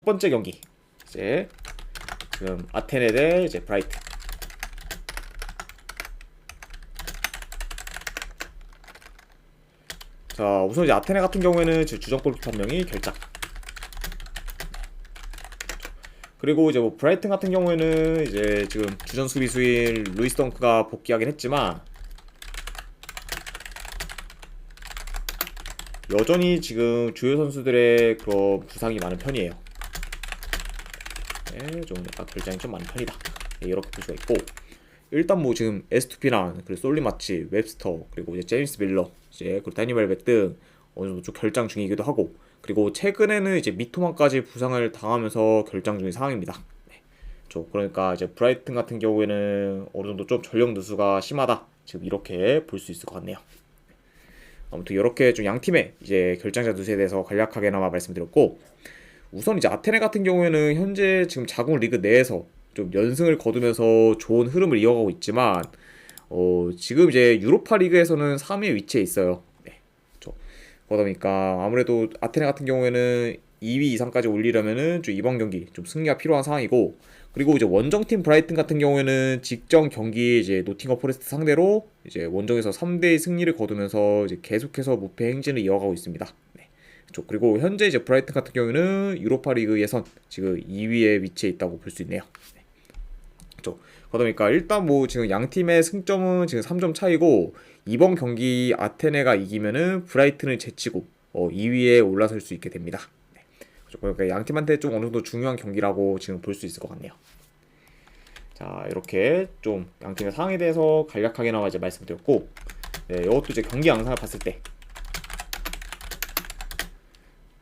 첫 번째 경기 이제 지금 아테네 대 이제 브라이튼. 자, 우선 이제 아테네 같은 경우에는 지금 주전 골키퍼 한 명이 결장. 그리고 이제 뭐 브라이튼 같은 경우에는 이제 지금 주전 수비수인 루이스 덩크가 복귀하긴 했지만 여전히 지금 주요 선수들의 그런 부상이 많은 편이에요. 네, 좀 약간 결장이 좀 많은 편이다. 네, 이렇게 볼 수가 있고, 일단 뭐 지금 에스투피난, 그리고 솔리마치, 웹스터, 그리고 이제 제임스 밀러, 이제 그리고 다니 웰벡 등 어느 정도 좀 결장 중이기도 하고, 그리고 최근에는 이제 미토만까지 부상을 당하면서 결장 중인 상황입니다. 네, 그러니까 이제 브라이튼 같은 경우에는 어느 정도 좀 전력 누수가 심하다. 지금 이렇게 볼 수 있을 것 같네요. 아무튼 이렇게 좀 양 팀의 이제 결장자 누수에 대해서 간략하게나마 말씀드렸고, 우선 이제 아테네 같은 경우에는 현재 지금 자국 리그 내에서 좀 연승을 거두면서 좋은 흐름을 이어가고 있지만 지금 이제 유로파 리그에서는 3위 위치에 있어요. 네, 그렇죠. 그러다 보니까 아무래도 아테네 같은 경우에는 2위 이상까지 올리려면은 좀 이번 경기 좀 승리가 필요한 상황이고, 그리고 이제 원정팀 브라이튼 같은 경우에는 직전 경기 이제 노팅엄 포레스트 상대로 이제 원정에서 3대2 승리를 거두면서 이제 계속해서 무패 행진을 이어가고 있습니다. 네. 그리고 현재 이제 브라이튼 같은 경우는 유로파 리그 예선 지금 2위에 위치해 있다고 볼 수 있네요. 네. 그렇죠. 그러니까 일단 뭐 지금 양 팀의 승점은 지금 3점 차이고, 이번 경기 아테네가 이기면은 브라이튼을 제치고 2위에 올라설 수 있게 됩니다. 네. 그렇죠. 그러니까 양 팀한테 좀 어느 정도 중요한 경기라고 지금 볼 수 있을 것 같네요. 자, 이렇게 좀 양 팀의 상황에 대해서 간략하게나마 이제 말씀드렸고, 네, 이것도 이제 경기 양상을 봤을 때,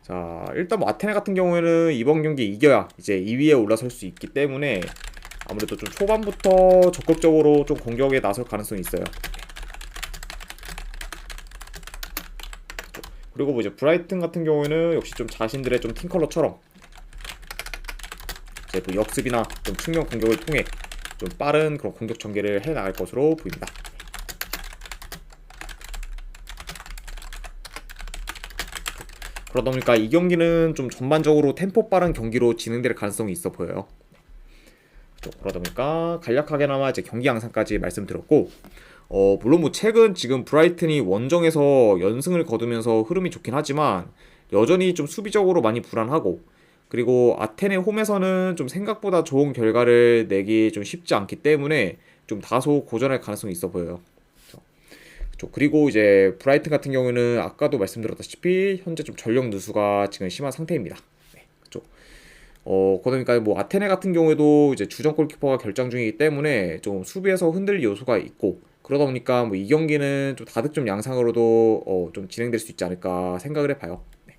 자, 일단 뭐 아테네 같은 경우에는 이번 경기 이겨야 이제 2위에 올라설 수 있기 때문에 아무래도 좀 초반부터 적극적으로 좀 공격에 나설 가능성이 있어요. 그리고 뭐 이제 브라이튼 같은 경우에는 역시 좀 자신들의 좀 팀 컬러처럼 이제 뭐 역습이나 좀 측면 공격을 통해 좀 빠른 그런 공격 전개를 해 나갈 것으로 보입니다. 그러다 보니까 이 경기는 좀 전반적으로 템포 빠른 경기로 진행될 가능성이 있어 보여요. 그러다 보니까 간략하게나마 이제 경기 양상까지 말씀드렸고, 물론 뭐 최근 지금 브라이튼이 원정에서 연승을 거두면서 흐름이 좋긴 하지만 여전히 좀 수비적으로 많이 불안하고, 그리고 아테네 홈에서는 좀 생각보다 좋은 결과를 내기 좀 쉽지 않기 때문에 좀 다소 고전할 가능성이 있어 보여요. 그리고 이제 브라이튼 같은 경우는 아까도 말씀드렸다시피 현재 좀 전력 누수가 지금 심한 상태입니다. 네, 그렇죠. 그러니까 뭐 아테네 같은 경우에도 이제 주전 골키퍼가 결장 중이기 때문에 좀 수비에서 흔들릴 요소가 있고, 그러다 보니까 뭐 이 경기는 좀 다득점 양상으로도 좀 진행될 수 있지 않을까 생각을 해봐요. 네,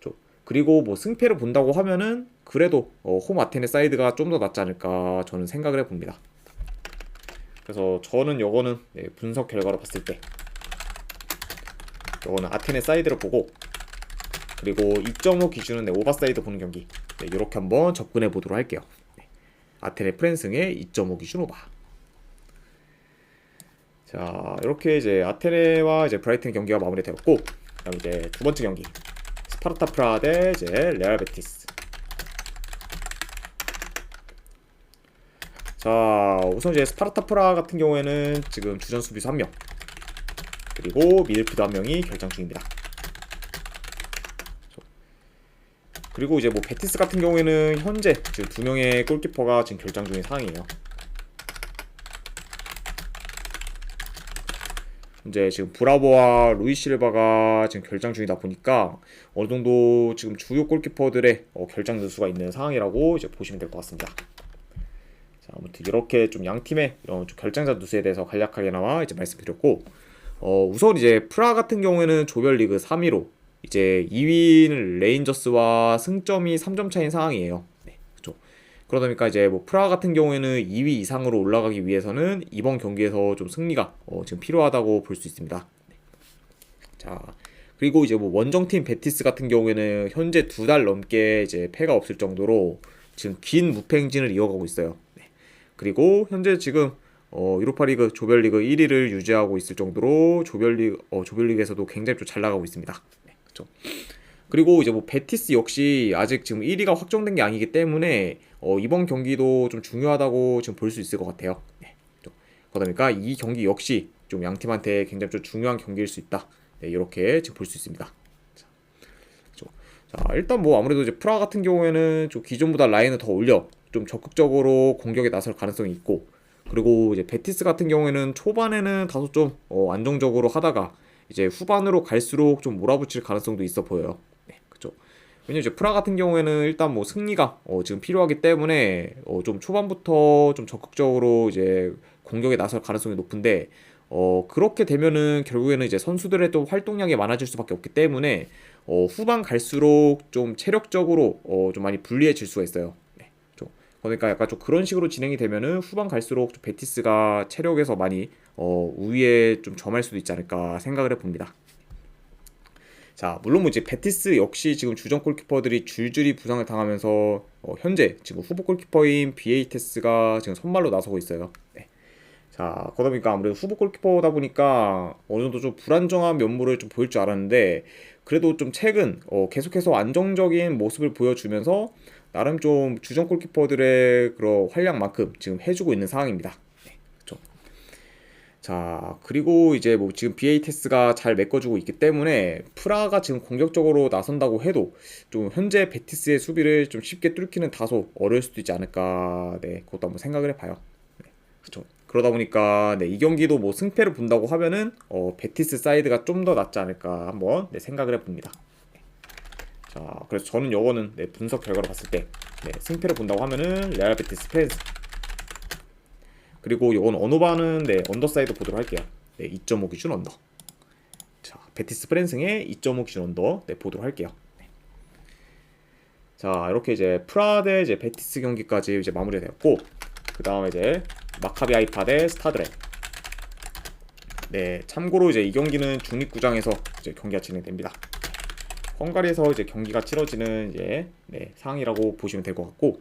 그렇죠. 그리고 뭐 승패를 본다고 하면은 그래도 홈 아테네 사이드가 좀 더 낫지 않을까 저는 생각을 해봅니다. 그래서 저는 요거는 분석 결과로 봤을 때 요거는 아테네 사이드를 보고, 그리고 2.5 기준은 오버사이드 보는 경기 이렇게 한번 접근해 보도록 할게요. 아테네 프랜승의 2.5 기준 오바. 자, 이렇게 이제 아테네와 이제 브라이튼 경기가 마무리되었고, 그다음 이제 두 번째 경기 스파르타 프라하 대 이제 레알 베티스. 자, 우선 이제 스파르타 프라하 같은 경우에는 지금 주전 수비수 1명, 그리고 미드필더 1명이 결장 중입니다. 그리고 이제 뭐 베티스 같은 경우에는 현재 지금 2명의 골키퍼가 지금 결장 중인 상황이에요. 이제 지금 브라보와 루이 실바가 지금 결장 중이다 보니까 어느 정도 지금 주요 골키퍼들의 결장 누수가 있는 상황이라고 이제 보시면 될 것 같습니다. 자, 아무튼 이렇게 좀 양 팀의 이런 좀 결장자 누수에 대해서 간략하게나마 이제 말씀드렸고, 우선 이제 프라 같은 경우에는 조별리그 3위로 이제 2위는 레인저스와 승점이 3점 차인 상황이에요. 네, 그렇죠. 그러다 보니까 이제 뭐 프라 같은 경우에는 2위 이상으로 올라가기 위해서는 이번 경기에서 좀 승리가 지금 필요하다고 볼 수 있습니다. 네. 자, 그리고 이제 뭐 원정팀 베티스 같은 경우에는 현재 2달 넘게 이제 패가 없을 정도로 지금 긴 무패 행진을 이어가고 있어요. 네. 그리고 현재 지금 유로파리그 조별리그 1위를 유지하고 있을 정도로 조별리그에서도 굉장히 좀 잘 나가고 있습니다. 네, 그렇죠. 그리고 이제 뭐 베티스 역시 아직 지금 1위가 확정된 게 아니기 때문에 이번 경기도 좀 중요하다고 지금 볼 수 있을 것 같아요. 네. 그러다 보니까 이 경기 역시 좀 양 팀한테 굉장히 좀 중요한 경기일 수 있다. 네, 이렇게 지금 볼 수 있습니다. 자, 일단 뭐 아무래도 이제 프라 같은 경우에는 좀 기존보다 라인을 더 올려 좀 적극적으로 공격에 나설 가능성이 있고, 그리고 이제 베티스 같은 경우에는 초반에는 다소 좀 안정적으로 하다가 이제 후반으로 갈수록 좀 몰아붙일 가능성도 있어 보여요. 네, 그죠. 왜냐면 이제 프라 같은 경우에는 일단 뭐 승리가 지금 필요하기 때문에 좀 초반부터 좀 적극적으로 이제 공격에 나설 가능성이 높은데, 그렇게 되면은 결국에는 이제 선수들의 또 활동량이 많아질 수밖에 없기 때문에 후반 갈수록 좀 체력적으로 좀 많이 불리해질 수가 있어요. 네, 좀 그러니까 약간 좀 그런 식으로 진행이 되면은 후반 갈수록 좀 베티스가 체력에서 많이 우위에 좀 점할 수도 있지 않을까 생각을 해봅니다. 자, 물론 뭐 이제 베티스 역시 지금 주전 골키퍼들이 줄줄이 부상을 당하면서 현재 지금 후보 골키퍼인 비에이테스가 지금 선발로 나서고 있어요. 네. 자, 그러다 보니까 아무래도 후보 골키퍼다 보니까 어느 정도 좀 불안정한 면모를 좀 보일 줄 알았는데, 그래도 좀 최근 계속해서 안정적인 모습을 보여주면서 나름 좀 주전 골키퍼들의 그런 활약만큼 지금 해주고 있는 상황입니다. 네, 그렇죠. 자, 그리고 이제 뭐 지금 BATS가 잘 메꿔주고 있기 때문에 프라가 지금 공격적으로 나선다고 해도 좀 현재 베티스의 수비를 좀 쉽게 뚫기는 다소 어려울 수도 있지 않을까. 네, 그것도 한번 생각을 해봐요. 네, 그렇죠. 그러다 보니까 네, 이 경기도 뭐 승패를 본다고 하면은 베티스 사이드가 좀 더 낫지 않을까 한번 네, 생각을 해봅니다. 네. 자, 그래서 저는 요거는 네, 분석 결과로 봤을 때 네, 승패를 본다고 하면은 레알 베티스 펜스, 그리고 요건 언어바는 네, 언더사이드 보도록 할게요. 네, 2.5 기준 언더. 자, 베티스 프랜승의 2.5 기준 언더 네, 보도록 할게요. 네. 자, 이렇게 이제 프라 대 이제 베티스 경기까지 이제 마무리되었고, 그 다음에 이제 마카비 하이파 대 스타드레. 네, 참고로 이제 이 경기는 중립구장에서 이제 경기가 진행됩니다. 헝가리에서 이제 경기가 치러지는 이제 네, 상황이라고 보시면 될 것 같고,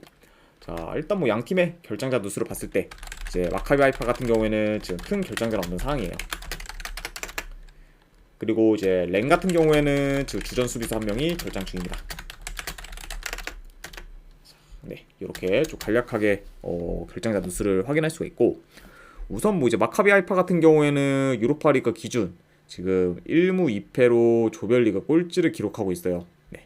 자, 일단 뭐 양 팀의 결장자 누수를 봤을 때 이제 마카비 하이파 같은 경우에는 지금 큰 결장자는 없는 상황이에요. 그리고 이제 렌 같은 경우에는 지금 주전 수비수 한 명이 결장 중입니다. 네, 이렇게 좀 간략하게 결장자 누수를 확인할 수가 있고, 우선 뭐 이제 마카비 하이파 같은 경우에는 유로파리그 기준 지금 1무 2패로 조별리그 꼴찌를 기록하고 있어요. 네.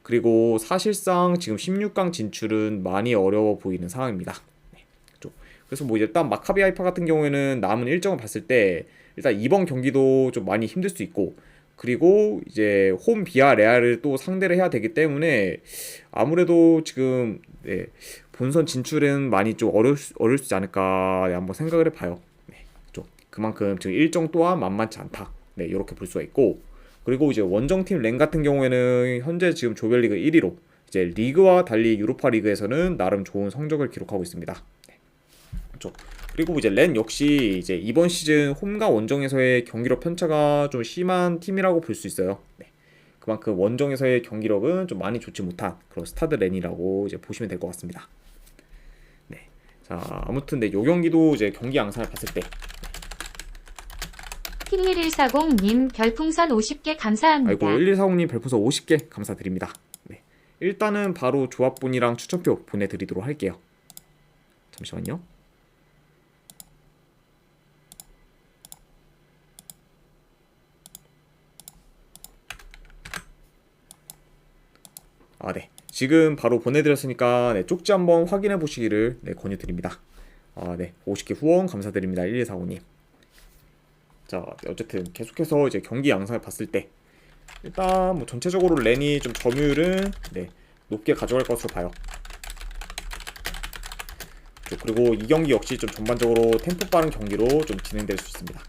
그리고 사실상 지금 16강 진출은 많이 어려워 보이는 상황입니다. 네. 그렇죠. 그래서 뭐 이제 일단 마카비 하이파 같은 경우에는 남은 일정을 봤을 때 일단 이번 경기도 좀 많이 힘들 수 있고, 그리고 이제 홈 비아 레알을 또 상대를 해야 되기 때문에 아무래도 지금 네, 본선 진출은 많이 좀 어려울 수 있지 않을까. 네, 한번 생각을 해봐요. 네, 좀 그만큼 지금 일정 또한 만만치 않다. 네, 이렇게 볼 수가 있고, 그리고 이제 원정팀 렌 같은 경우에는 현재 지금 조별리그 1위로 이제 리그와 달리 유로파 리그에서는 나름 좋은 성적을 기록하고 있습니다. 네, 그렇죠. 그리고 이제 렌 역시 이제 이번 시즌 홈과 원정에서의 경기력 편차가 좀 심한 팀이라고 볼 수 있어요. 네. 그만큼 원정에서의 경기력은 좀 많이 좋지 못한 그런 스타드 렌이라고 이제 보시면 될 것 같습니다. 네. 자, 아무튼 네, 요 경기도 이제 경기 양상을 봤을 때 T1140님 별풍선 50개 감사합니다. 아이고 1140님 별풍선 50개 감사드립니다. 네. 일단은 바로 조합분이랑 추천표 보내드리도록 할게요. 잠시만요. 아, 네. 지금 바로 보내드렸으니까 네, 쪽지 한번 확인해 보시기를 네, 권유드립니다. 아, 네. 50개 후원 감사드립니다. 1145님. 자, 어쨌든 계속해서 이제 경기 양상을 봤을 때 일단 뭐 전체적으로 렌이 좀 점유율은 네, 높게 가져갈 것으로 봐요. 그리고 이 경기 역시 좀 전반적으로 템포 빠른 경기로 좀 진행될 수 있습니다.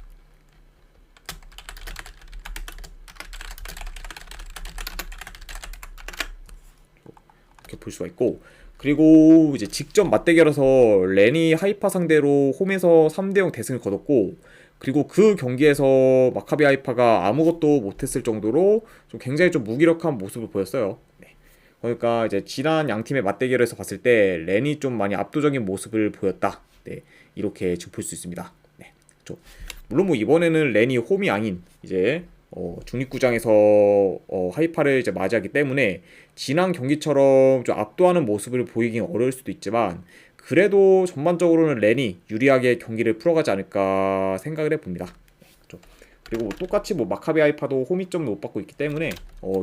이렇게 볼 수가 있고, 그리고 이제 직접 맞대결에서 렌이 하이파 상대로 홈에서 3대0 대승을 거뒀고, 그리고 그 경기에서 마카비 하이파가 아무것도 못했을 정도로 좀 굉장히 좀 무기력한 모습을 보였어요. 네. 그러니까 이제 지난 양 팀의 맞대결에서 봤을 때 렌이 좀 많이 압도적인 모습을 보였다. 네. 이렇게 볼 수 있습니다. 네. 그렇죠. 물론 뭐 이번에는 렌이 홈이 아닌 이제 중립구장에서 하이파를 이제 맞이하기 때문에 지난 경기처럼 좀 압도하는 모습을 보이긴 어려울 수도 있지만 그래도 전반적으로는 렌이 유리하게 경기를 풀어가지 않을까 생각을 해봅니다. 그렇죠. 그리고 똑같이 뭐 마카비 하이파도 홈이점을 못 받고 있기 때문에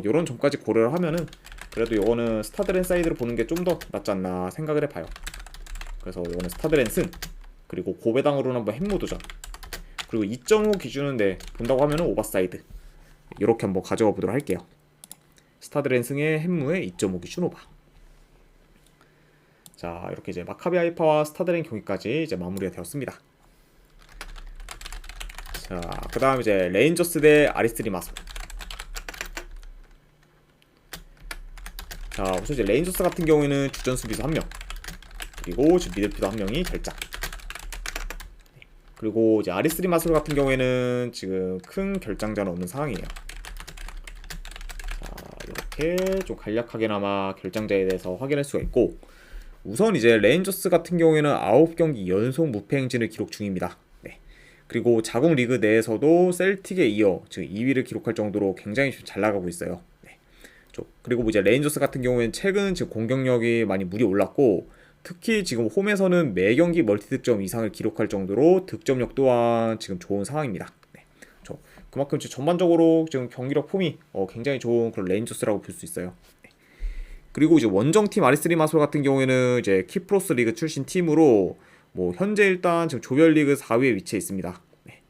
이런 점까지 고려를 하면은 그래도 이거는 스타드렌 사이드를 보는 게 좀 더 낫지 않나 생각을 해봐요. 그래서 이거는 스타드렌 승, 그리고 고배당으로는 한번 햄모 도전, 그리고 2.5 기준은 본다고 하면은 오버사이드, 이렇게 한번 가져가 보도록 할게요. 스타드렌 승의 햄무의 2.5 기준 오버. 자, 이렇게 이제 마카비 하이파와 스타드렌 경기까지 이제 마무리가 되었습니다. 자, 그 다음 이제 레인저스 대 아리스리 마솔. 자, 우선 이제 레인저스 같은 경우에는 주전 수비수 1명, 그리고 지금 미드필더 1명이 결장. 그리고 이제 아리스리 마솔 같은 경우에는 지금 큰 결장자는 없는 상황이에요. 자, 이렇게 좀 간략하게나마 결장자에 대해서 확인할 수가 있고, 우선 이제 레인저스 같은 경우에는 9경기 연속 무패 행진을 기록 중입니다. 네. 그리고 자국 리그 내에서도 셀틱에 이어 지금 2위를 기록할 정도로 굉장히 잘 나가고 있어요. 네. 그리고 이제 레인저스 같은 경우에는 최근 지금 공격력이 많이 물이 올랐고, 특히 지금 홈에서는 매 경기 멀티득점 이상을 기록할 정도로 득점력 또한 지금 좋은 상황입니다. 네. 그만큼 지금 전반적으로 지금 경기력 폼이 굉장히 좋은 그런 레인저스라고 볼 수 있어요. 네. 그리고 이제 원정팀 아리스리 마솔 같은 경우에는 이제 키프로스 리그 출신 팀으로 뭐 현재 일단 지금 조별리그 4위에 위치해 있습니다. 네.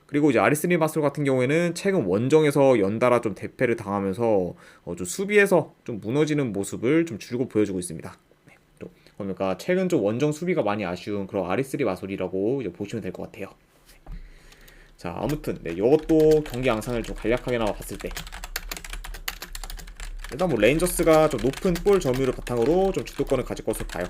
그리고 이제 아리스리 마솔 같은 경우에는 최근 원정에서 연달아 좀 대패를 당하면서 좀 수비에서 좀 무너지는 모습을 좀 줄곧 보여주고 있습니다. 그러니까 최근 좀 원정 수비가 많이 아쉬운 그런 아리스리 마솔이라고 이제 보시면 될 것 같아요. 자, 아무튼 이것도 경기 양상을 좀 간략하게나마 봤을 때 일단 뭐 레인저스가 좀 높은 볼 점유율을 바탕으로 좀 주도권을 가질 것으로 봐요.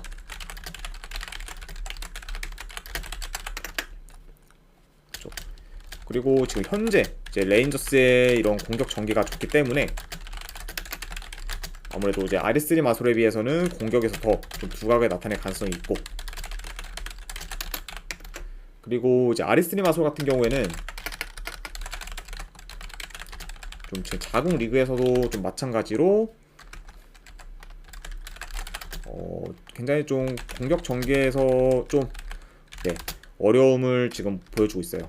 그리고 지금 현재 이제 레인저스의 이런 공격 전개가 좋기 때문에 아무래도 이제 아리스리 마솔에 비해서는 공격에서 더 좀 두각을 나타낼 가능성이 있고, 그리고 이제 아리스리 마솔 같은 경우에는 좀 제 자국 리그에서도 좀 마찬가지로 굉장히 좀 공격 전개에서 좀 어려움을 지금 보여주고 있어요.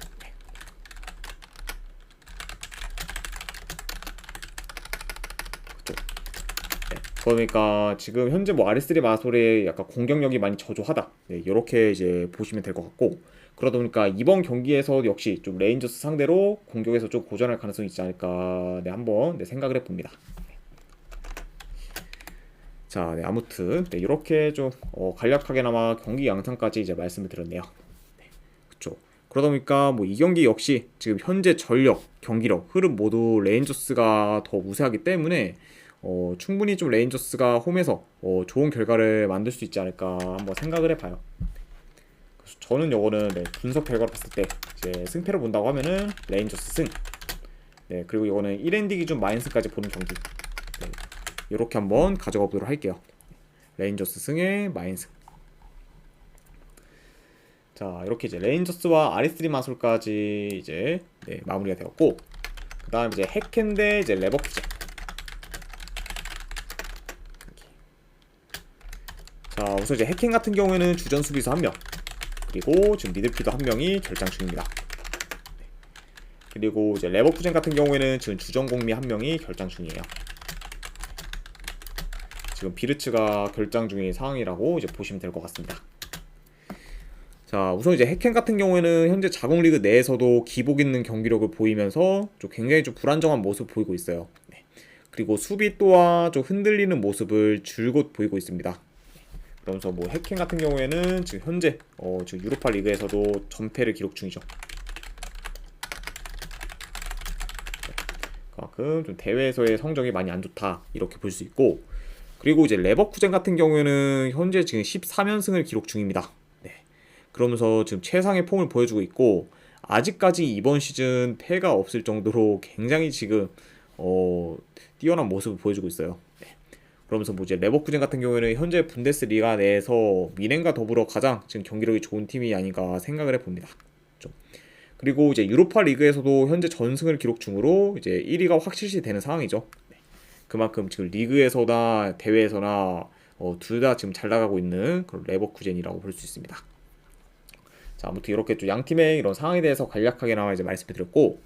그러니까 지금 현재 뭐 아리스리 마솔의 약간 공격력이 많이 저조하다, 이렇게 이제 보시면 될 것 같고, 그러다 보니까 이번 경기에서 역시 좀 레인저스 상대로 공격에서 좀 고전할 가능성이 있지 않을까 한번 생각을 해봅니다. 자, 아무튼 이렇게 좀 간략하게나마 경기 양상까지 이제 말씀을 드렸네요. 그쵸. 그러다 보니까 뭐 이 경기 역시 지금 현재 전력, 경기력, 흐름 모두 레인저스가 더 우세하기 때문에 충분히 좀 레인저스가 홈에서 좋은 결과를 만들 수 있지 않을까 한번 생각을 해봐요. 그래서 저는 요거는 분석 결과를 봤을 때 이제 승패를 본다고 하면은 레인저스 승. 그리고 이거는 1엔드 기준 마이너스까지 보는 경기. 이렇게 한번 가져가 보도록 할게요. 레인저스 승의 마이너스. 자, 이렇게 이제 레인저스와 아리스리 마솔까지 이제 마무리가 되었고, 그 다음 이제 해켄 대 이제 레버쿠젠. 자, 우선 이제 해켄 같은 경우에는 주전 수비수 1명, 그리고 지금 미드필더 1명이 결장 중입니다. 그리고 이제 레버쿠젠 같은 경우에는 지금 주전 공미 1명이 결장 중이에요. 지금 비르츠가 결장 중인 상황이라고 이제 보시면 될 것 같습니다. 자, 우선 이제 해켄 같은 경우에는 현재 자국 리그 내에서도 기복 있는 경기력을 보이면서 좀 굉장히 좀 불안정한 모습을 보이고 있어요. 그리고 수비 또한 좀 흔들리는 모습을 줄곧 보이고 있습니다. 그러면서 뭐 해켄 같은 경우에는 지금 현재 지금 유로파 리그에서도 전패를 기록 중이죠. 그만큼 좀 대회에서의 성적이 많이 안 좋다, 이렇게 볼 수 있고, 그리고 이제 레버쿠젠 같은 경우에는 현재 지금 14연승을 기록 중입니다. 그러면서 지금 최상의 폼을 보여주고 있고, 아직까지 이번 시즌 패가 없을 정도로 굉장히 지금 뛰어난 모습을 보여주고 있어요. 그러면서 뭐 이제 레버쿠젠 같은 경우에는 현재 분데스리가 내에서 미넨과 더불어 가장 지금 경기력이 좋은 팀이 아닌가 생각을 해봅니다. 그리고 이제 유로파 리그에서도 현재 전승을 기록 중으로 이제 1위가 확실시 되는 상황이죠. 네. 그만큼 지금 리그에서나 대회에서나 둘 다 지금 잘 나가고 있는 그런 레버쿠젠이라고 볼 수 있습니다. 자, 아무튼 이렇게 좀 양 팀의 이런 상황에 대해서 간략하게나마 이제 말씀드렸고,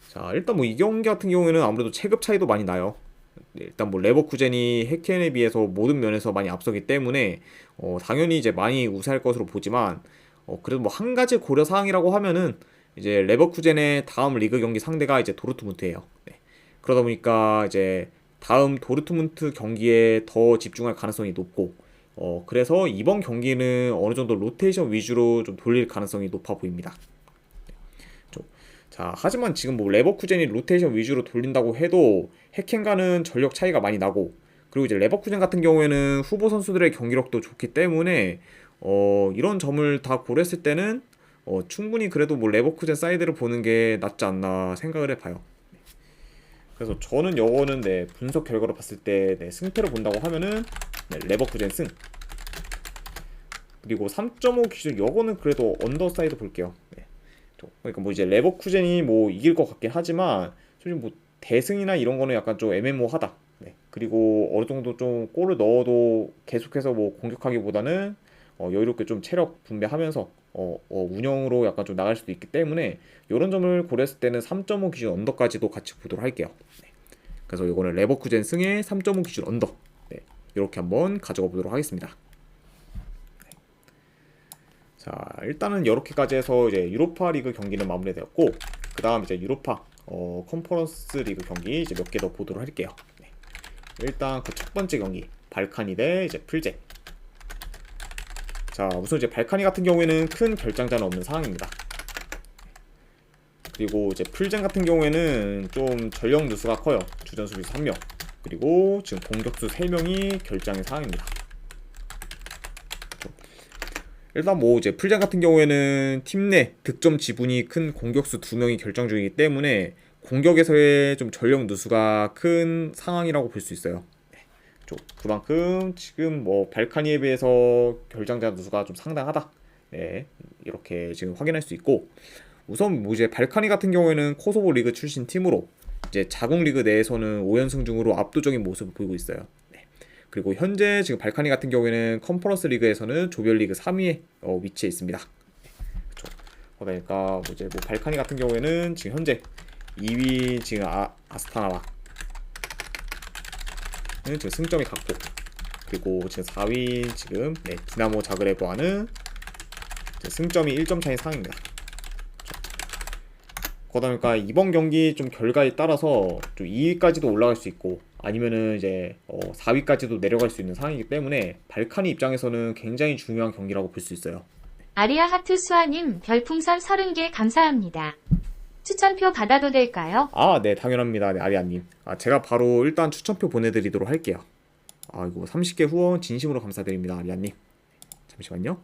자, 일단 뭐 이 경기 같은 경우에는 아무래도 체급 차이도 많이 나요. 네, 일단 뭐 레버쿠젠이 해켄에 비해서 모든 면에서 많이 앞서기 때문에 당연히 이제 많이 우세할 것으로 보지만 그래도 뭐 한 가지 고려 사항이라고 하면은 이제 레버쿠젠의 다음 리그 경기 상대가 이제 도르트문트예요. 네. 그러다 보니까 이제 다음 도르트문트 경기에 더 집중할 가능성이 높고 그래서 이번 경기는 어느 정도 로테이션 위주로 좀 돌릴 가능성이 높아 보입니다. 자, 하지만 지금 뭐 레버쿠젠이 로테이션 위주로 돌린다고 해도 해켄과는 전력 차이가 많이 나고, 그리고 이제 레버쿠젠 같은 경우에는 후보 선수들의 경기력도 좋기 때문에 이런 점을 다 고려했을 때는 충분히 그래도 뭐 레버쿠젠 사이드를 보는 게 낫지 않나 생각을 해봐요. 그래서 저는 요거는 네, 분석 결과로 봤을 때 네, 승패로 본다고 하면은 네, 레버쿠젠 승. 그리고 3.5 기준 요거는 그래도 언더 사이드 볼게요. 네. 그러니까 뭐 이제 레버쿠젠이 뭐 이길 것 같긴 하지만 솔직히 뭐 대승이나 이런 거는 약간 좀 애매모호하다. 네. 그리고 어느 정도 좀 골을 넣어도 계속해서 뭐 공격하기보다는 여유롭게 좀 체력 분배하면서 운영으로 약간 좀 나갈 수도 있기 때문에 이런 점을 고려했을 때는 3.5 기준 언더까지도 같이 보도록 할게요. 네. 그래서 이거는 레버쿠젠 승의 3.5 기준 언더. 네. 이렇게 한번 가져가 보도록 하겠습니다. 자, 일단은 이렇게까지 해서 이제 유로파 리그 경기는 마무리되었고, 그 다음 이제 유로파 컨퍼런스 리그 경기 이제 몇 개 더 보도록 할게요. 네. 일단 그 첫 번째 경기 발카니 대 이제 풀젠. 자, 우선 이제 발카니 같은 경우에는 큰 결장자는 없는 상황입니다. 그리고 이제 풀젠 같은 경우에는 좀 전력 누수가 커요. 주전 수비수 3명, 그리고 지금 공격수 3명이 결장인 상황입니다. 일단 뭐 이제 풀젠 같은 경우에는 팀 내 득점 지분이 큰 공격수 2명이 결정 중이기 때문에 공격에서의 좀 전력 누수가 큰 상황이라고 볼 수 있어요. 네. 그만큼 지금 뭐 발카니에 비해서 결장자 누수가 좀 상당하다. 네. 이렇게 지금 확인할 수 있고, 우선 뭐 이제 발카니 같은 경우에는 코소보 리그 출신 팀으로 이제 자국 리그 내에서는 5연승 중으로 압도적인 모습을 보이고 있어요. 그리고 현재 지금 발카니 같은 경우에는 컨퍼런스 리그에서는 조별리그 3위에 위치해 있습니다. 그렇죠. 그러니까 뭐 이제 뭐 발카니 같은 경우에는 지금 현재 2위 지금 아스타나와 지금 승점이 같고, 그리고 지금 4위 지금 네, 디나모 자그레브와는 승점이 1점 차인 상황입니다. 그러다 보니까 이번 경기 좀 결과에 따라서 좀 2위까지도 올라갈 수 있고 아니면은 이제 4위까지도 내려갈 수 있는 상황이기 때문에 발카니 입장에서는 굉장히 중요한 경기라고 볼 수 있어요. 아리아 하트 수아님 별풍선 30개 감사합니다. 추천표 받아도 될까요? 아, 네, 당연합니다. 네, 아리아님. 제가 바로 일단 추천표 보내드리도록 할게요. 이거 30개 후원 진심으로 감사드립니다, 아리아님. 잠시만요.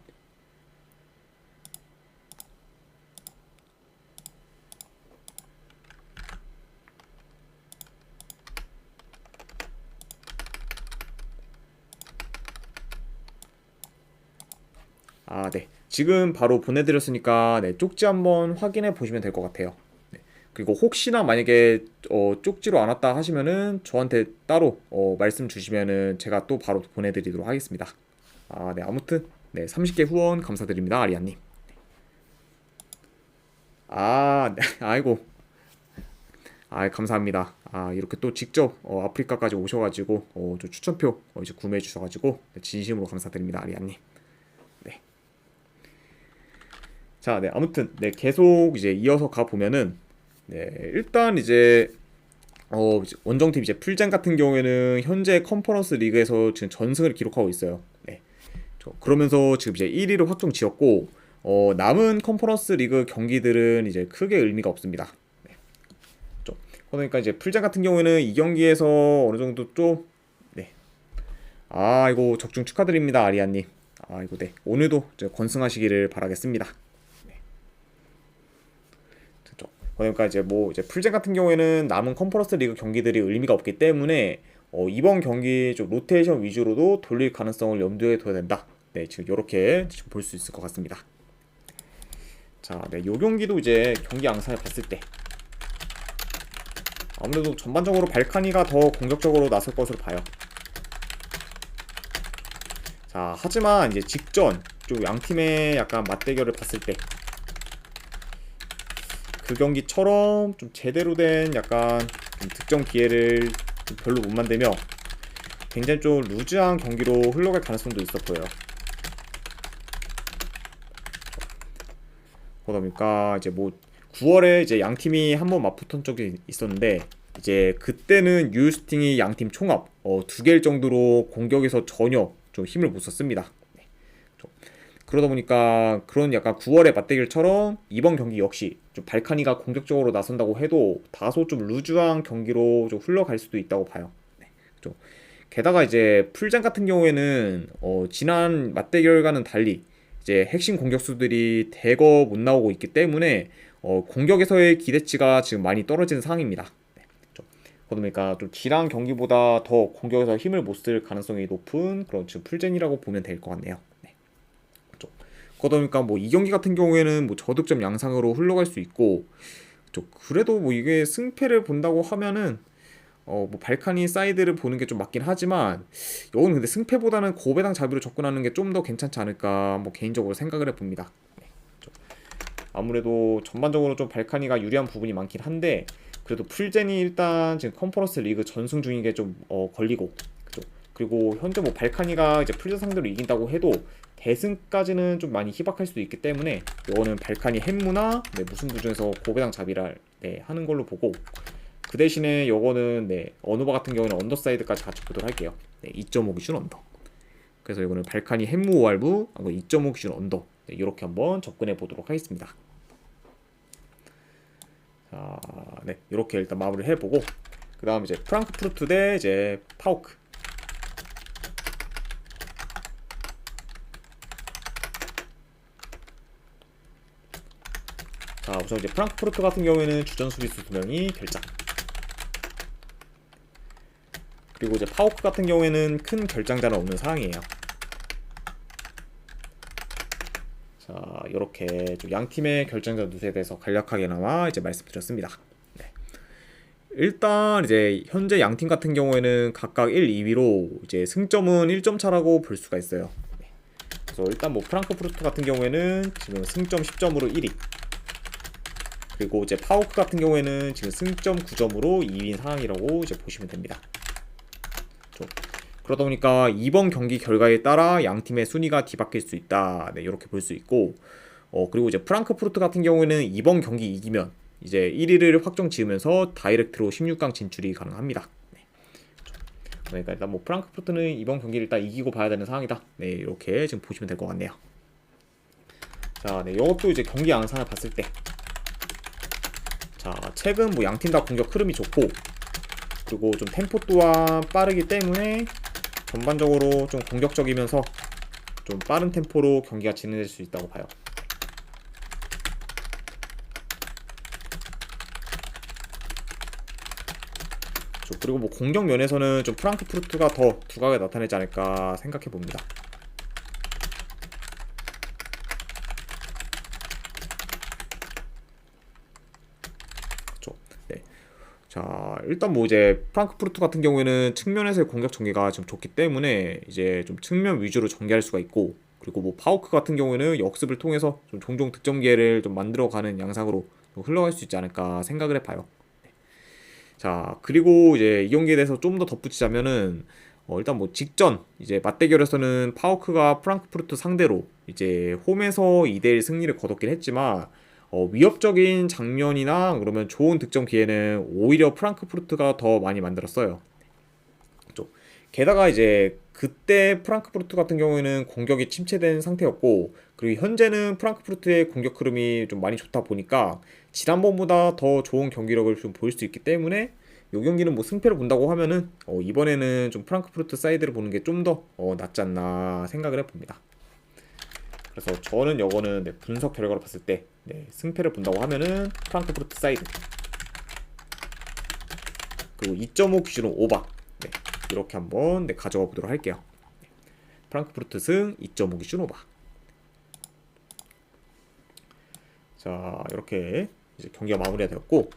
네. 지금 바로 보내드렸으니까 네, 쪽지 한번 확인해 보시면 될 것 같아요. 네. 그리고 혹시나 만약에 쪽지로 안 왔다 하시면은 저한테 따로 말씀 주시면은 제가 또 바로 보내드리도록 하겠습니다. 네. 아무튼 네, 30개 후원 감사드립니다, 아리아님. 네. 아이고. 감사합니다. 이렇게 또 직접 아프리카까지 오셔가지고 저 추천표 이제 구매해 주셔가지고 네, 진심으로 감사드립니다, 아리아님. 자, 네, 아무튼 네, 계속 이제 이어서 가 보면은 네, 일단 이제 원정팀 이제 풀젠 같은 경우에는 현재 컨퍼런스 리그에서 지금 전승을 기록하고 있어요. 네. 그러면서 지금 이제 1위를 확정 지었고 남은 컨퍼런스 리그 경기들은 이제 크게 의미가 없습니다. 네. 그러니까 이제 풀젠 같은 경우에는 이 경기에서 어느 정도 좀 네. 이거 적중 축하드립니다, 아리아님. 이거 네. 오늘도 건승하시기를 바라겠습니다. 그러니까 이제 뭐 이제 풀젠 같은 경우에는 남은 컨퍼런스 리그 경기들이 의미가 없기 때문에 이번 경기 좀 로테이션 위주로도 돌릴 가능성을 염두에 둬야 된다. 네, 지금 이렇게 볼 수 있을 것 같습니다. 자, 네, 요 경기도 이제 경기 양상을 봤을 때 아무래도 전반적으로 발카니가 더 공격적으로 나설 것으로 봐요. 자, 하지만 이제 직전 좀 양팀의 약간 맞대결을 봤을 때 그 경기처럼 좀 제대로 된 약간 좀 득점 기회를 좀 별로 못 만들며 굉장히 좀 루즈한 경기로 흘러갈 가능성도 있어 보여요. 그러다 보니까 이제 뭐 9월에 이제 양 팀이 한번 맞붙은 적이 있었는데 이제 그때는 유스팅이 양 팀 총합 두 개일 정도로 공격에서 전혀 좀 힘을 못 썼습니다. 네. 그러다 보니까 그런 약간 9월의 맞대결처럼 이번 경기 역시 좀 발카니가 공격적으로 나선다고 해도 다소 좀 루즈한 경기로 좀 흘러갈 수도 있다고 봐요. 네. 좀 게다가 이제 풀장 같은 경우에는 지난 맞대결과는 달리 이제 핵심 공격수들이 대거 못 나오고 있기 때문에 공격에서의 기대치가 지금 많이 떨어지는 상황입니다. 네, 그러다 보니까 좀 지난 경기보다 더 공격에서 힘을 못 쓸 가능성이 높은 그런 지금 풀젠이라고 보면 될 것 같네요. 네, 그러다 보니까 뭐 이 경기 같은 경우에는 뭐 저득점 양상으로 흘러갈 수 있고 그래도 뭐 이게 승패를 본다고 하면은 뭐 발카니 사이드를 보는 게 좀 맞긴 하지만 이거는 근데 승패보다는 고배당 잡이로 접근하는 게 좀 더 괜찮지 않을까 뭐 개인적으로 생각을 해봅니다. 네, 아무래도 전반적으로 좀 발카니가 유리한 부분이 많긴 한데 그래도 풀젠이 일단 지금 컨퍼런스 리그 전승 중인 게 좀 걸리고 그죠? 그리고 현재 뭐 발카니가 이제 풀젠 상대로 이긴다고 해도 대승까지는 좀 많이 희박할 수도 있기 때문에 이거는 발카니 햄무나 네, 무승부 중에서 고배당 잡이를 네, 하는 걸로 보고 그 대신에 요거는 네 어누바 같은 경우는 언더사이드까지 같이 보도록 할게요. 네, 2.5 기준 언더. 그래서 이거는 발카니 햄무 오알부 2.5 기준 언더. 네, 이렇게 한번 접근해 보도록 하겠습니다. 자, 네 이렇게 일단 마무리를 해보고 그 다음 이제 프랑크푸르트 대 이제 파우크. 자, 우선 이제 프랑크푸르트 같은 경우에는 주전 수비수 2명이 결장. 그리고 이제 파우크 같은 경우에는 큰 결장자는 없는 상황이에요. 자, 이렇게 좀 양 팀의 결장자 누수에 대해서 간략하게나마 이제 말씀드렸습니다. 네. 일단 이제 현재 양 팀 같은 경우에는 각각 1, 2위로 이제 승점은 1점 차라고 볼 수가 있어요. 네. 그래서 일단 뭐 프랑크푸르트 같은 경우에는 지금 승점 10점으로 1위. 그리고 이제 파우크 같은 경우에는 지금 승점 9점으로 2위인 상황이라고 이제 보시면 됩니다. 그러다 보니까 이번 경기 결과에 따라 양 팀의 순위가 뒤바뀔 수 있다. 네, 이렇게 볼 수 있고, 그리고 이제 프랑크푸르트 같은 경우에는 이번 경기 이기면 이제 1위를 확정 지으면서 다이렉트로 16강 진출이 가능합니다. 네. 그러니까 일단 뭐 프랑크푸르트는 이번 경기를 일단 이기고 봐야 되는 상황이다. 네, 이렇게 지금 보시면 될 것 같네요. 자, 네, 이것도 이제 경기 양상을 봤을 때, 자, 최근 뭐 양 팀 다 공격 흐름이 좋고. 그리고 좀 템포 또한 빠르기 때문에 전반적으로 좀 공격적이면서 좀 빠른 템포로 경기가 진행될 수 있다고 봐요. 그리고 뭐 공격 면에서는 좀 프랑크푸르트가 더 두각을 나타내지 않을까 생각해 봅니다. 자, 일단 뭐 이제 프랑크푸르트 같은 경우에는 측면에서의 공격 전개가 좀 좋기 때문에 이제 좀 측면 위주로 전개할 수가 있고 그리고 뭐 파우크 같은 경우에는 역습을 통해서 좀 종종 득점 기회를 좀 만들어가는 양상으로 좀 흘러갈 수 있지 않을까 생각을 해봐요. 자, 그리고 이제 이 경기에 대해서 좀 더 덧붙이자면은 일단 뭐 직전 이제 맞대결에서는 파우크가 프랑크푸르트 상대로 이제 홈에서 2대1 승리를 거뒀긴 했지만 위협적인 장면이나 그러면 좋은 득점 기회는 오히려 프랑크푸르트가 더 많이 만들었어요. 게다가 이제 그때 프랑크푸르트 같은 경우에는 공격이 침체된 상태였고 그리고 현재는 프랑크푸르트의 공격 흐름이 좀 많이 좋다 보니까 지난번보다 더 좋은 경기력을 좀 보일 수 있기 때문에 이 경기는 뭐 승패를 본다고 하면은 이번에는 좀 프랑크푸르트 사이드를 보는 게 좀 더 낫지 않나 생각을 해봅니다. 그래서 저는 요거는 네, 분석 결과로 봤을 때 네, 승패를 본다고 하면은 프랑크푸르트 사이드 그리고 2.5 기준으로 오바 네, 이렇게 한번 네, 가져가 보도록 할게요. 네, 프랑크푸르트 승 2.5 기준 오바. 자, 이렇게 이제 경기가 마무리가 되었고,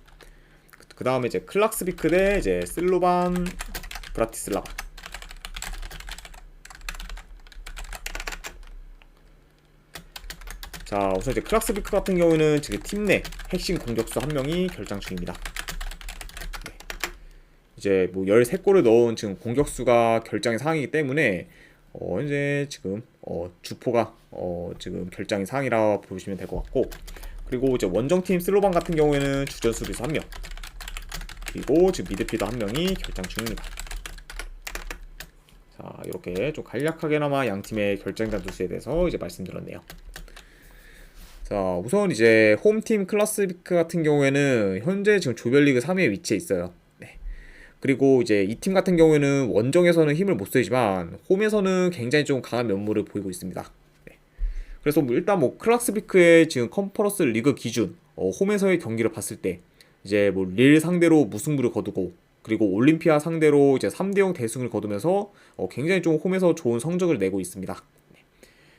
그 다음에 이제 클락스비크 대 이제 슬로반 브라티슬라바. 자, 우선 이제 클락스비크 같은 경우에는 지금 팀 내 핵심 공격수 한 명이 결장 중입니다. 네. 이제 뭐 13골을 넣은 지금 공격수가 결장의 상황이기 때문에 이제 지금 주포가 지금 결장의 상황이라 보시면 될 것 같고, 그리고 이제 원정팀 슬로반 같은 경우에는 주전 수비수 한 명, 그리고 지금 미드필더 한 명이 결장 중입니다. 자, 이렇게 좀 간략하게나마 양 팀의 결장전 두수에 대해서 이제 말씀드렸네요. 자, 우선 이제 홈팀 클라스비크 같은 경우에는 현재 지금 조별리그 3위에 위치해 있어요. 네. 그리고 이제 이 팀 같은 경우에는 원정에서는 힘을 못 쓰지만 홈에서는 굉장히 좀 강한 면모를 보이고 있습니다. 네. 그래서 뭐 일단 뭐 클라스비크의 지금 컨퍼런스 리그 기준 홈에서의 경기를 봤을 때 이제 뭐 릴 상대로 무승부를 거두고, 그리고 올림피아 상대로 이제 3대0 대승을 거두면서 굉장히 좀 홈에서 좋은 성적을 내고 있습니다.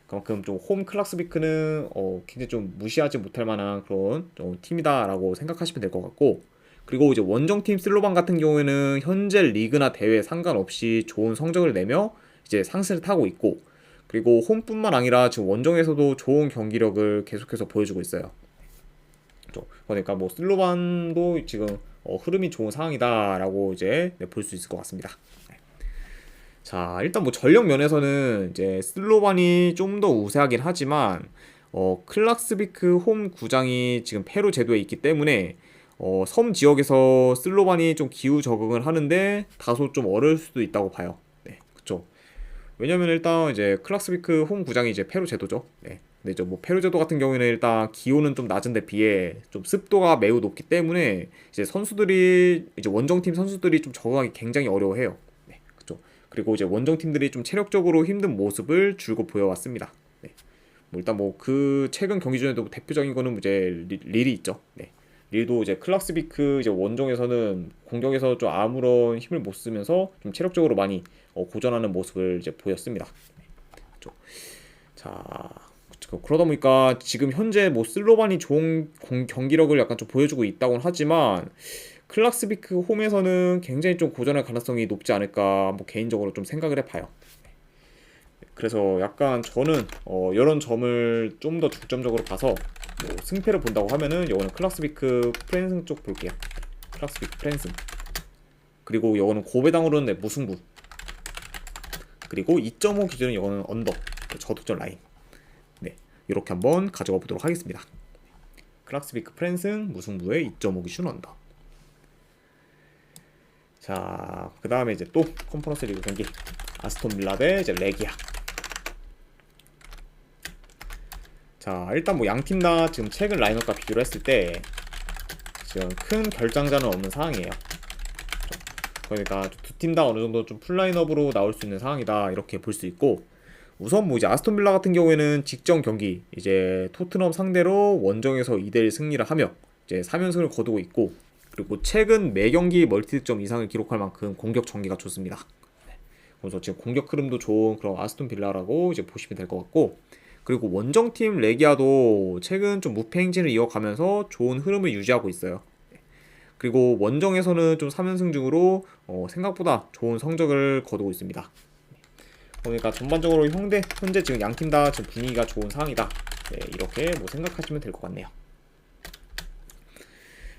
그만큼 좀 홈 클락스비크는 굉장히 좀 무시하지 못할 만한 그런 팀이다라고 생각하시면 될 것 같고, 그리고 이제 원정팀 슬로반 같은 경우에는 현재 리그나 대회 상관없이 좋은 성적을 내며 이제 상승을 타고 있고, 그리고 홈뿐만 아니라 지금 원정에서도 좋은 경기력을 계속해서 보여주고 있어요. 그러니까 뭐 슬로반도 지금 흐름이 좋은 상황이다라고 이제 볼 수 있을 것 같습니다. 자, 일단 뭐 전력 면에서는 이제 슬로반이 좀 더 우세하긴 하지만 클락스비크 홈 구장이 지금 페루 제도에 있기 때문에 섬 지역에서 슬로반이 좀 기후 적응을 하는데 다소 좀 어려울 수도 있다고 봐요. 네, 그쵸. 왜냐면 일단 이제 클락스비크 홈 구장이 이제 페루 제도죠. 네. 근데 이제 뭐 페루 제도 같은 경우에는 일단 기온은 좀 낮은 데 비해 좀 습도가 매우 높기 때문에 이제 선수들이 이제 원정팀 선수들이 좀 적응하기 굉장히 어려워해요. 네, 그쵸. 그리고 이제 원정팀들이 좀 체력적으로 힘든 모습을 줄곧 보여왔습니다. 네. 뭐 일단 뭐 그 최근 경기 중에도 대표적인 거는 이제 릴이 있죠. 네. 릴도 이제 클락스비크 이제 원정에서는 공격에서 좀 아무런 힘을 못 쓰면서 좀 체력적으로 많이 고전하는 모습을 이제 보였습니다. 네. 그쵸. 자, 그러다 보니까 지금 현재 뭐 슬로반이 좋은 경기력을 약간 좀 보여주고 있다고는 하지만 클락스비크 홈에서는 굉장히 좀 고전할 가능성이 높지 않을까 뭐 개인적으로 좀 생각을 해봐요. 그래서 약간 저는 이런 점을 좀 더 중점적으로 봐서 뭐 승패를 본다고 하면은 이거는 클락스비크 프랜승 쪽 볼게요. 클락스비크 프랜승. 그리고 이거는 고배당으로는 무승부. 그리고 2.5 기준은 이거는 언더 저득점 라인. 네, 이렇게 한번 가져가 보도록 하겠습니다. 클락스비크 프랜승 무승부의 2.5 기준 언더. 자, 그 다음에 이제 또 컨퍼런스 리그 경기 아스톤 빌라 대 이제 레기아. 자, 일단 뭐 양 팀 다 지금 최근 라인업과 비교를 했을 때 지금 큰 결장자는 없는 상황이에요. 그러니까 두 팀 다 어느 정도 좀 풀라인업으로 나올 수 있는 상황이다 이렇게 볼 수 있고, 우선 뭐 이제 아스톤 빌라 같은 경우에는 직전 경기 이제 토트넘 상대로 원정에서 2대1 승리를 하며 이제 3연승을 거두고 있고, 그리고 최근 매 경기 멀티득점 이상을 기록할 만큼 공격 전개가 좋습니다. 그래서 지금 공격 흐름도 좋은 그런 아스톤 빌라라고 이제 보시면 될 것 같고, 그리고 원정팀 레기아도 최근 좀 무패 행진을 이어가면서 좋은 흐름을 유지하고 있어요. 그리고 원정에서는 좀 3연승 중으로 생각보다 좋은 성적을 거두고 있습니다. 그러니까 전반적으로 현재 지금 양 팀 다 지금 분위기가 좋은 상황이다. 네, 이렇게 뭐 생각하시면 될 것 같네요.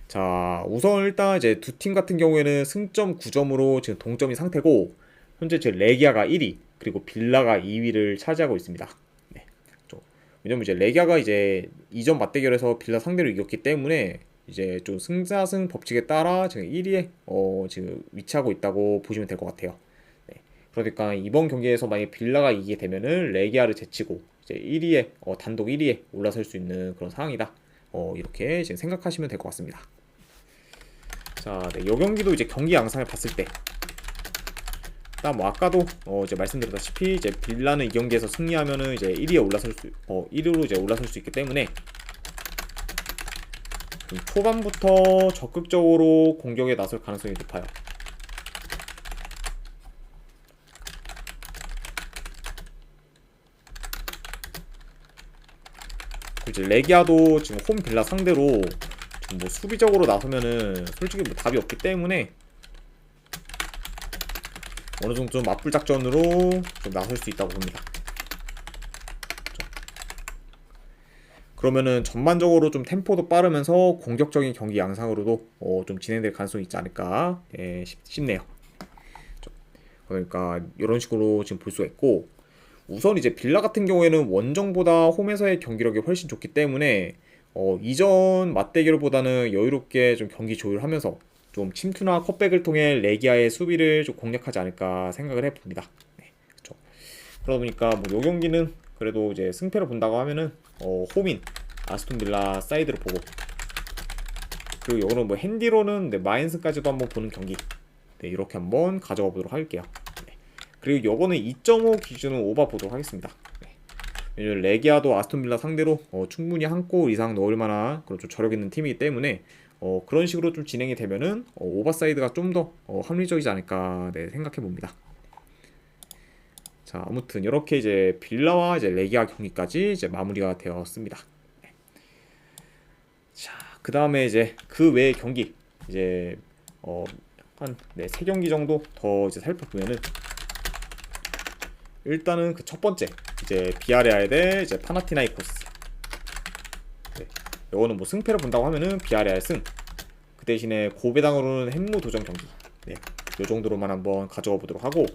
자, 우선 일단 이제 두 팀 같은 경우에는 승점 9점으로 지금 동점인 상태고, 현재 지금 레기아가 1위, 그리고 빌라가 2위를 차지하고 있습니다. 네, 왜냐면 이제 레기아가 이제 이전 맞대결에서 빌라 상대로 이겼기 때문에 이제 좀 승자승 법칙에 따라 지금 1위에 지금 위치하고 있다고 보시면 될 것 같아요. 네, 그러니까 이번 경기에서 만약 빌라가 이기게 되면은 레기아를 제치고 이제 1위에 단독 1위에 올라설 수 있는 그런 상황이다. 이렇게 지금 생각하시면 될 것 같습니다. 자, 네, 이 경기도 이제 경기 양상을 봤을 때, 일단 뭐 아까도 이제 말씀드렸다시피 이제 빌라는 이 경기에서 승리하면은 이제 1위로 이제 올라설 수 있기 때문에 좀 초반부터 적극적으로 공격에 나설 가능성이 높아요. 이제 레기아도 지금 홈 빌라 상대로 좀 뭐 수비적으로 나서면은 솔직히 뭐 답이 없기 때문에 어느 정도 좀 맞불 작전으로 좀 나설 수 있다고 봅니다. 그러면은 전반적으로 좀 템포도 빠르면서 공격적인 경기 양상으로도 좀 진행될 가능성이 있지 않을까 싶네요. 그러니까 이런 식으로 지금 볼 수가 있고, 우선 이제 빌라 같은 경우에는 원정보다 홈에서의 경기력이 훨씬 좋기 때문에 이전 맞대결보다는 여유롭게 좀 경기 조율하면서 좀 침투나 컷백을 통해 레기아의 수비를 좀 공략하지 않을까 생각을 해봅니다. 네, 그렇죠. 그러다 보니까 뭐 요 경기는 그래도 이제 승패를 본다고 하면은 홈인 아스톤 빌라 사이드를 보고, 그리고 요거는 뭐 핸디로는 네, 마인스까지도 한번 보는 경기, 네, 이렇게 한번 가져가 보도록 할게요. 네. 그리고 요거는 2.5 기준으로 오바 보도록 하겠습니다. 네. 왜냐면 레기아도 아스톤 빌라 상대로 충분히 한 골 이상 넣을 만한 그런 좀 저력 있는 팀이기 때문에 그런 식으로 좀 진행이 되면은 오버사이드가 좀 더 합리적이지 않을까 네, 생각해 봅니다. 자, 아무튼 이렇게 이제 빌라와 이제 레기아 경기까지 이제 마무리가 되었습니다. 네. 자, 그 다음에 이제 그 외의 경기 이제 한 네, 3경기 정도 더 이제 살펴보면은, 일단은 그 첫 번째 이제 비아레알 대 이제 파나티나이코스. 네. 요거는 뭐 승패를 본다고 하면은 비아레알 승. 그 대신에 고배당으로는 햄무 도전 경기. 네. 요 정도로만 한번 가져가 보도록 하고,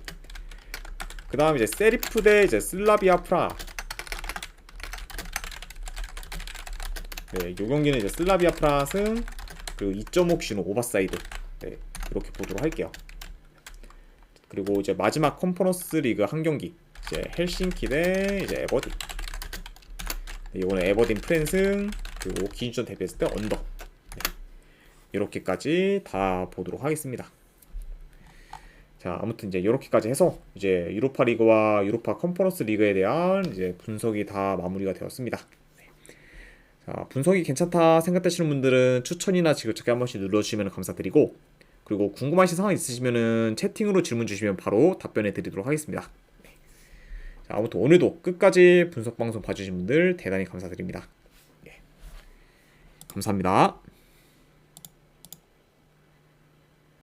그 다음 이제 세리프 대 이제 슬라비아 프라. 네, 요 경기는 이제 슬라비아 프라 승, 그리고 2.5 기준 오버사이드. 네, 이렇게 보도록 할게요. 그리고 이제 마지막 컨퍼런스 리그 한 경기, 이제 헬싱키 대 이제 에버딘. 네, 이거는 에버딘 프랜승, 그리고 기준점 대비했을 때 언더. 네, 이렇게까지 다 보도록 하겠습니다. 자, 아무튼 이제 이렇게까지 해서 이제 유로파 리그와 유로파 컨퍼런스 리그에 대한 이제 분석이 다 마무리가 되었습니다. 네. 자, 분석이 괜찮다 생각되시는 분들은 추천이나 지글찾기 한 번씩 눌러주시면 감사드리고, 그리고 궁금하신 사항 있으시면은 채팅으로 질문 주시면 바로 답변해 드리도록 하겠습니다. 네. 자, 아무튼 오늘도 끝까지 분석 방송 봐주신 분들 대단히 감사드립니다. 네. 감사합니다.